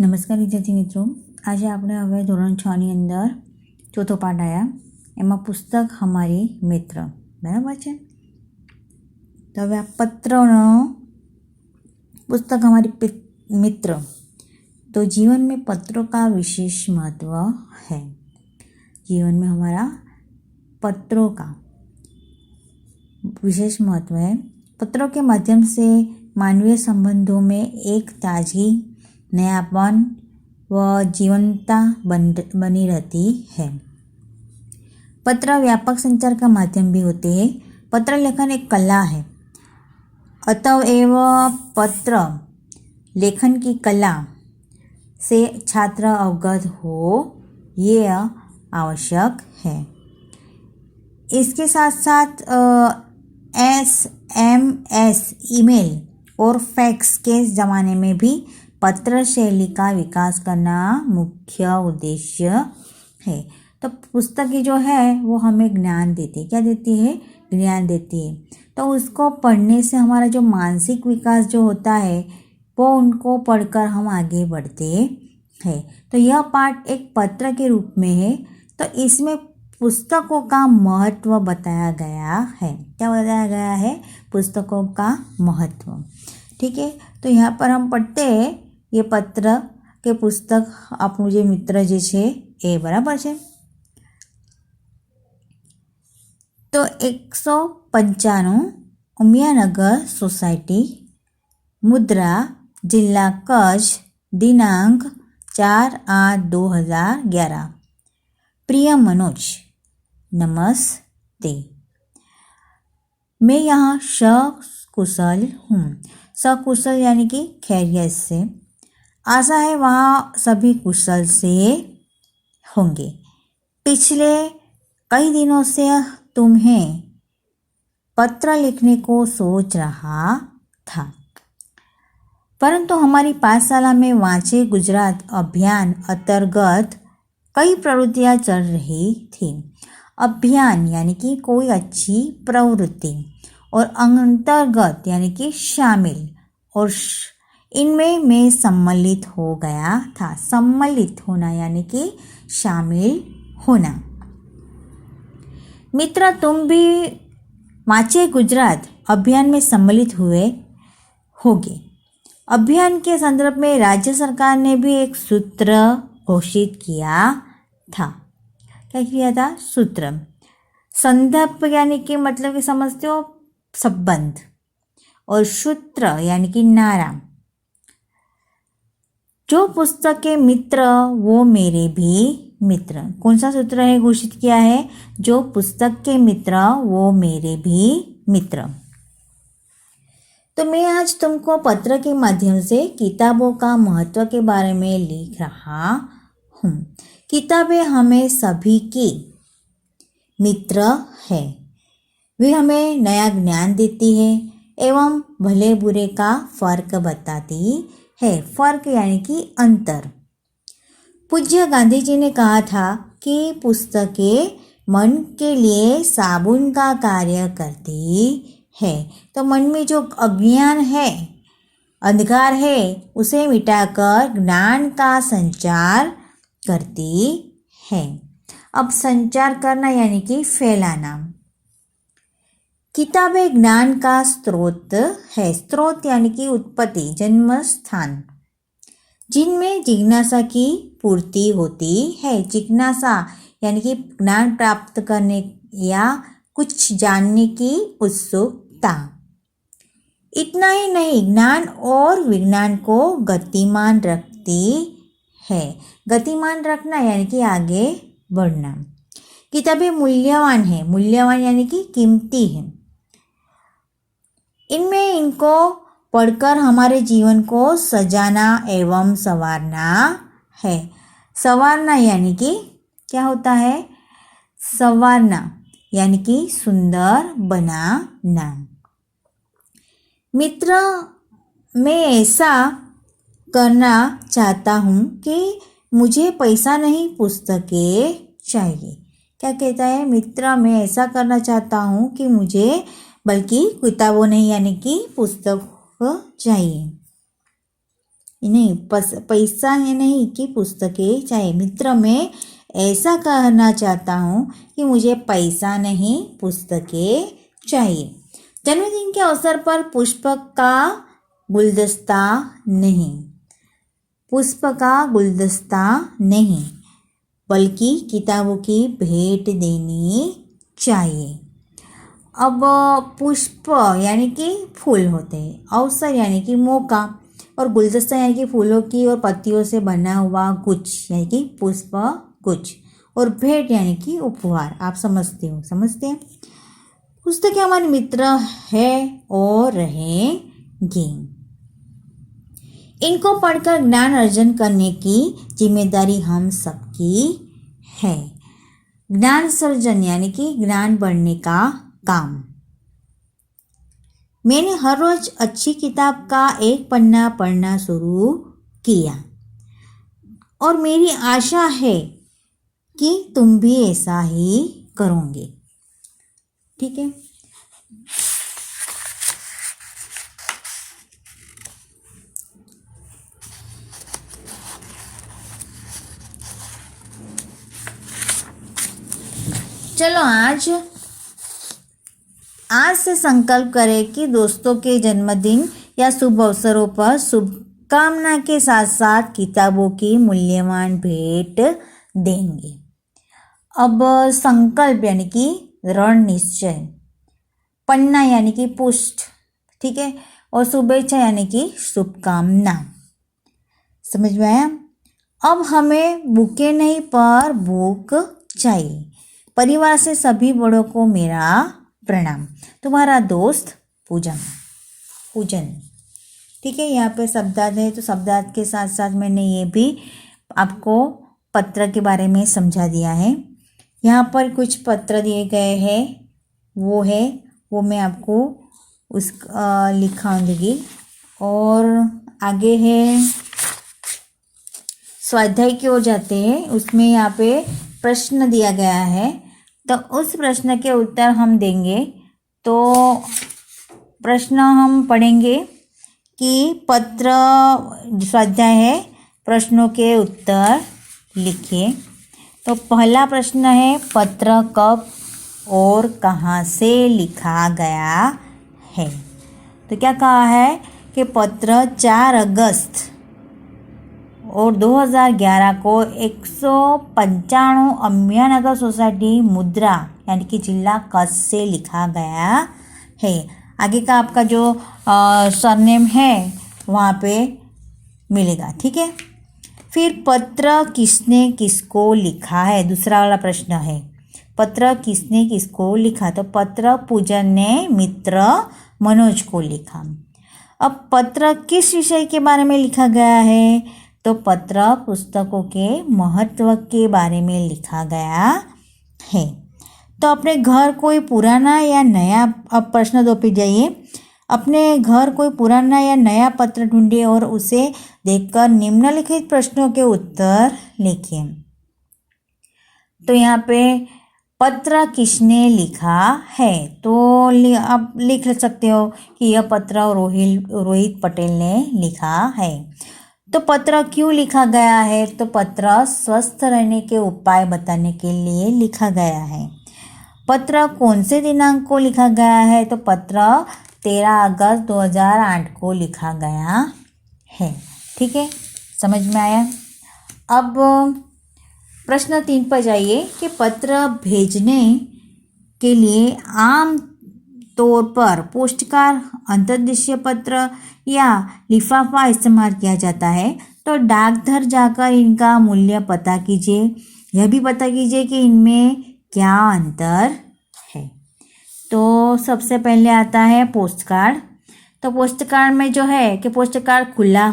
નમસ્કાર વિદ્યાર્થી મિત્રો, આજે આપણે હવે ધોરણ 6ની અંદર ચોથો પાઠ આવ્યા. એમાં પુસ્તક હમારી મિત્ર, બરાબર છે. તો હવે આ પત્રનો पुस्तक हमारी मित्र. तो जीवन में पत्रों का विशेष महत्व है. जीवन में हमारा पत्रों का विशेष महत्व है. पत्रों के माध्यम से मानवीय संबंधों में एक ताजगी, नयापन व जीवंतता बनी रहती है. पत्र व्यापक संचार का माध्यम भी होते हैं. पत्र लेखन एक कला है. अतएव पत्र लेखन की कला से छात्र अवगत हो, ये आवश्यक है. इसके साथ साथ SMS, ईमेल और फैक्स के ज़माने में भी पत्र शैली का विकास करना मुख्य उद्देश्य है. तो पुस्तकें जो है वो हमें ज्ञान देती है. क्या देती है? ज्ञान देती है. तो उसको पढ़ने से हमारा जो मानसिक विकास जो होता है वो उनको पढ़कर हम आगे बढ़ते हैं. तो यह पाठ एक पत्र के रूप में है. तो इसमें पुस्तकों का महत्व बताया गया है. क्या बताया गया है? पुस्तकों का महत्व. ठीक है. तो यहाँ पर हम पढ़ते हैं ये पत्र के पुस्तक આપણું જે મિત્ર જે છે એ, બરાબર છે. तो 195 उमियानगर सोसाइटी, मुद्रा, जिला कच्छ, दिनांक 4/8/2011. प्रिय मनोज, नमस्ते. मैं यहाँ सकुशल हूँ. सकुशल यानी कि खैरियत से. आशा है वहाँ सभी कुशल से होंगे. पिछले कई दिनों से तुम्हें पत्र लिखने को सोच रहा था, परंतु हमारी पाठशाला में वांचे गुजरात अभियान अंतर्गत कई प्रवृत्तियाँ चल रही थी. अभियान यानी कि कोई अच्छी प्रवृत्ति, और अंतर्गत यानी कि शामिल, और इनमें मैं सम्मिलित हो गया था. सम्मिलित होना यानी कि शामिल होना. मित्र, तुम भी वांचे गुजरात अभियान में सम्मिलित हुए होंगे. अभियान के संदर्भ में राज्य सरकार ने भी एक सूत्र घोषित किया था. क्या किया था? सूत्र. संदर्भ यानी कि मतलब कि समझते हो, संबंध, और सूत्र यानी कि नारा. जो पुस्तक के मित्र वो मेरे भी मित्र. कौन सा सूत्र है घोषित किया है? जो पुस्तक के मित्र वो मेरे भी मित्र. तो मैं आज तुमको पत्र के माध्यम से किताबों का महत्व के बारे में लिख रहा हूँ. किताबें हमें सभी की मित्र है. वे हमें नया ज्ञान देती है एवं भले बुरे का फर्क बताती है. फर्क यानी कि अंतर. पूज्य गांधी जी ने कहा था कि पुस्तकें मन के लिए साबुन का कार्य करती है. तो मन में जो अज्ञान है, अंधकार है, उसे मिटाकर ज्ञान का संचार करती है. अब संचार करना यानी कि फैलाना. किताबें ज्ञान का स्रोत है. स्रोत यानी कि उत्पत्ति, जन्म स्थान, जिनमें जिज्ञासा की पूर्ति होती है. जिज्ञासा यानी कि ज्ञान प्राप्त करने या कुछ जानने की उत्सुकता. इतना ही नहीं, ज्ञान और विज्ञान को गतिमान रखती है. गतिमान रखना यानी कि आगे बढ़ना. किताबें मूल्यवान है. मूल्यवान यानी कि कीमती है. इनमें इनको पढ़कर हमारे जीवन को सजाना एवं संवारना है. संवारना यानी कि क्या होता है? संवारना यानी कि सुंदर बनाना. मित्र, मैं ऐसा करना चाहता हूँ कि मुझे पैसा नहीं, पुस्तकें चाहिए. क्या कहता है? मित्र, मैं ऐसा करना चाहता हूँ कि मुझे बल्कि किताबों नहीं यानी कि पुस्तक चाहिए. नहीं, पैसा ये नहीं कि पुस्तकें चाहिए। मित्र, मैं ऐसा कहना चाहता हूँ कि मुझे पैसा नहीं, पुस्तकें चाहिए। जन्मदिन के अवसर पर पुष्प का गुलदस्ता नहीं, पुष्प का गुलदस्ता नहीं, बल्कि किताबों की भेंट देनी चाहिए। अब पुष्प यानी कि फूल होते हैं, अवसर यानी कि मौका, और गुलदस्ता यानी कि फूलों की और पत्तियों से बना हुआ गुच्छ यानी कि पुष्प गुच्छ, और भेंट यानी कि उपहार। आप समझते हैं। पुस्तकें हमारे मित्र है और रहेंगी। इनको पढ़कर ज्ञान अर्जन करने की जिम्मेदारी हम सबकी है। ज्ञान सर्जन यानी कि ज्ञान बढ़ने का काम। मैंने हर रोज अच्छी किताब का एक पन्ना पढ़ना शुरू किया, और मेरी आशा है कि तुम भी ऐसा ही करोगे। ठीक है। चलो आज से संकल्प करें कि दोस्तों के जन्मदिन या शुभ अवसरों पर शुभकामना के साथ साथ किताबों की मूल्यवान भेंट देंगे। अब संकल्प यानी कि दृढ़ निश्चय, पन्ना यानी कि पुष्ट, ठीक है, और शुभेच्छा यानी कि शुभकामना। समझ में आया? अब हमें बुके नहीं पर बुक चाहिए। परिवार से सभी बड़ों को मेरा प्रणाम। तुम्हारा दोस्त पूजन। ठीक है, यहाँ पे शब्दार्थ है, तो शब्दार्थ के साथ साथ मैंने ये भी आपको पत्र के बारे में समझा दिया है। यहाँ पर कुछ पत्र दिए गए हैं, वो मैं आपको लिखाऊंगी। और आगे है स्वाध्याय की ओर जाते हैं, उसमें यहाँ पे प्रश्न दिया गया है, तो उस प्रश्न के उत्तर हम देंगे। तो प्रश्न हम पढ़ेंगे कि पत्र स्वाध्याय है, प्रश्नों के उत्तर लिखिए। तो पहला प्रश्न है, पत्र कब और कहाँ से लिखा गया है? तो क्या कहा है कि पत्र 4 अगस्त और 2011 को 195 अम्बियानगर सोसाइटी मुद्रा यानी कि जिला कच्छ से लिखा गया है। आगे का आपका जो सरनेम है वहाँ पे मिलेगा। ठीक है। फिर पत्र किसने किसको लिखा है? दूसरा वाला प्रश्न है, पत्र किसने किसको लिखा? तो पत्र पूजन ने मित्र मनोज को लिखा। अब पत्र किस विषय के बारे में लिखा गया है? तो पत्र पुस्तकों के महत्व के बारे में लिखा गया है। तो अपने घर कोई पुराना या नया, अब प्रश्न 2 पे जाइए। अपने घर कोई पुराना या नया पत्र ढूंढिए और उसे देखकर निम्नलिखित प्रश्नों के उत्तर लिखिए। तो यहाँ पे पत्र किसने लिखा है? तो आप लिख सकते हो कि यह पत्र रोहित पटेल ने लिखा है। तो पत्र क्यों लिखा गया है? तो पत्र स्वस्थ रहने के उपाय बताने के लिए लिखा गया है। पत्र कौन से दिनांक को लिखा गया है? तो पत्र 13 अगस्त 2008 को लिखा गया है। ठीक है, समझ में आया? अब प्रश्न 3 पर जाइए कि पत्र भेजने के लिए आम तौर पर पोस्टकार्ड, अंतर्देशीय पत्र या लिफाफा इस्तेमाल किया जाता है। तो डाकघर जाकर इनका मूल्य पता कीजिए। यह भी पता कीजिए कि इनमें क्या अंतर है। तो सबसे पहले आता है पोस्टकार्ड। तो पोस्टकार्ड में जो है कि पोस्टकार्ड खुला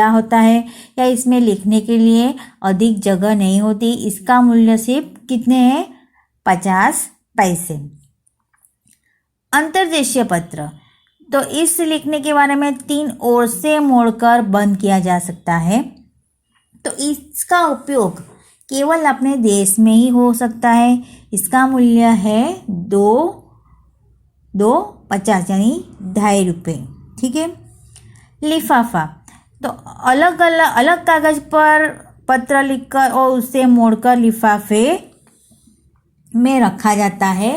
होता है या इसमें लिखने के लिए अधिक जगह नहीं होती। इसका मूल्य सिर्फ कितने हैं? 50 पैसे। अंतर्देशीय पत्र, तो इस लिखने के बारे में 3 ओर से मोड़कर बंद किया जा सकता है। तो इसका उपयोग केवल अपने देश में ही हो सकता है। इसका मूल्य है 2.50 यानी 2.5 रुपये। ठीक है। लिफाफा, तो अलग अलग अलग कागज़ पर पत्र लिखकर और उसे मोड़कर लिफाफे में रखा जाता है।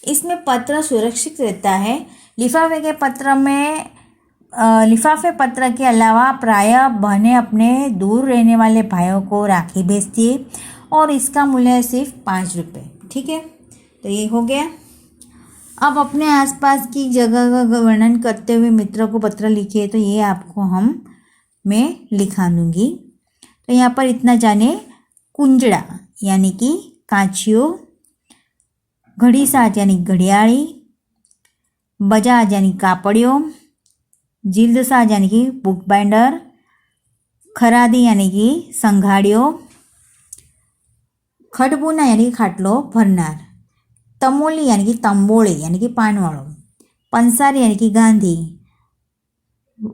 इसमें पत्र सुरक्षित रहता है। लिफाफे के पत्र में लिफाफे पत्र के अलावा प्रायः बहनें अपने दूर रहने वाले भाइयों को राखी भेजती है और इसका मूल्य सिर्फ 5 रुपये। ठीक है, तो ये हो गया। अब अपने आसपास की जगह का वर्णन करते हुए मित्र को पत्र लिखिए। तो ये आपको मैं लिखा दूँगी। तो यहाँ पर इतना जाने, कुंजड़ा यानी कि कांचियो, घड़ी साज यानी घड़ियाली, बजाज यानी कापड़ियों, जिल्द साज यानी कि बुक बाइंडर, खरादी यानी कि संघाड़ियों, खटबुना यानी कि खाटलो भरनार, तमोली यानी कि तंबोली यानी कि पानवाड़ो, पंसारी यानी कि गांधी,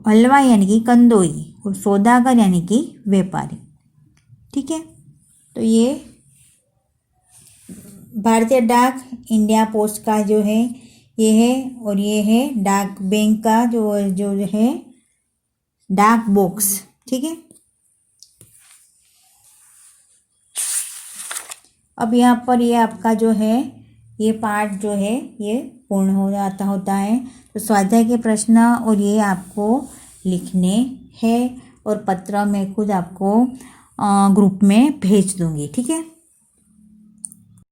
हलवाई यानी कि कंदोई और सौदागर यानी कि व्यापारी। ठीक है, तो ये भारतीय डाक इंडिया पोस्ट का जो है ये है, और ये है डाक बैंक का जो है डाक बॉक्स। ठीक है, अब यहाँ पर ये आपका जो है ये पार्ट जो है ये पूर्ण हो जाता होता है। तो स्वाध्याय के प्रश्न और ये आपको लिखने हैं और पत्र में खुद आपको ग्रुप में भेज दूँगी। ठीक है।